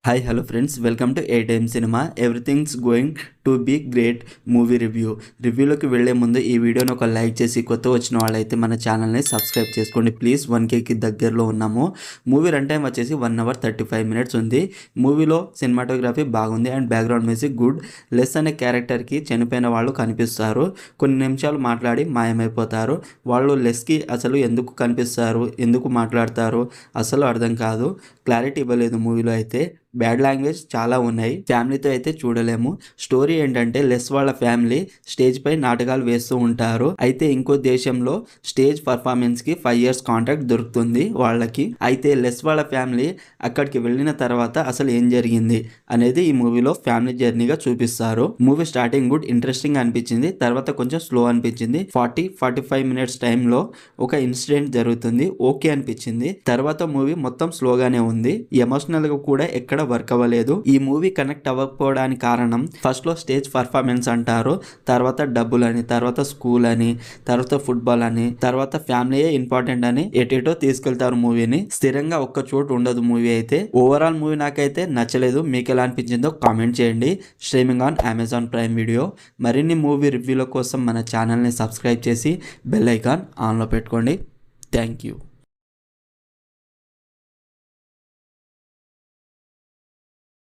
Hi hello friends, welcome to a time cinema. Everything's going to be great movie రివ్యూలోకి వెళ్లే ముందు ఈ వీడియోని ఒక లైక్ చేసి కొత్త వచ్చిన వాళ్ళైతే మన ఛానల్ని సబ్స్క్రైబ్ చేసుకోండి ప్లీజ్. 1Kకి దగ్గరలో ఉన్నాము. మూవీ రన్ టైం వచ్చేసి 1 hour 35 minutes ఉంది. మూవీలో సినిమాటోగ్రఫీ బాగుంది and background music good. Less అనే క్యారెక్టర్కి చనిపోయిన వాళ్ళు కనిపిస్తారు, కొన్ని నిమిషాలు మాట్లాడి మాయమైపోతారు. వాళ్ళు లెస్కి అసలు ఎందుకు కనిపిస్తారు, ఎందుకు మాట్లాడతారు అసలు అర్థం కాదు. క్లారిటీ ఇవ్వలేదు మూవీలో అయితే. బ్యాడ్ లాంగ్వేజ్ చాలా ఉన్నాయి, ఫ్యామిలీతో అయితే చూడలేము. స్టోరీ ఏంటంటే లెస్ వాళ్ళ ఫ్యామిలీ స్టేజ్ పై నాటకాలు వేస్తూ ఉంటారు. అయితే ఇంకో దేశంలో స్టేజ్ పర్ఫార్మెన్స్ కి 5 years కాంట్రాక్ట్ దొరుకుతుంది వాళ్ళకి. అయితే లెస్ వాళ్ళ ఫ్యామిలీ అక్కడికి వెళ్ళిన తర్వాత అసలు ఏం జరిగింది అనేది ఈ మూవీలో ఫ్యామిలీ జర్నీగా చూపిస్తారు. మూవీ స్టార్టింగ్ గుడ్ ఇంట్రెస్టింగ్ అనిపించింది, తర్వాత కొంచెం స్లో అనిపించింది. 40-45 minutes టైంలో ఒక ఇన్సిడెంట్ జరుగుతుంది, ఓకే అనిపించింది. తర్వాత మూవీ మొత్తం స్లోగానే ఉంది, ఎమోషనల్ గా కూడా ఎక్కడ వర్క్ అవ్వలేదు. ఈ మూవీ కనెక్ట్ అవ్వకపోవడానికి కారణం ఫస్ట్ లో స్టేజ్ పర్ఫార్మెన్స్ అంటారు, తర్వాత డబ్బులని, తర్వాత స్కూల్ అని, తర్వాత ఫుట్బాల్ అని, తర్వాత ఫ్యామిలీయే ఇంపార్టెంట్ అని ఎటేటో తీసుకెళ్తారు మూవీని. స్థిరంగా ఒక్క చోటు ఉండదు మూవీ అయితే. ఓవరాల్ మూవీ నాకైతే నచ్చలేదు. మీకు ఎలా అనిపించిందో కామెంట్ చేయండి. Streaming on Amazon prime video. మరిన్ని మూవీ రివ్యూల కోసం మన ఛానల్ని సబ్స్క్రైబ్ చేసి బెల్ ఐకాన్ ఆన్లో పెట్టుకోండి. Thank you.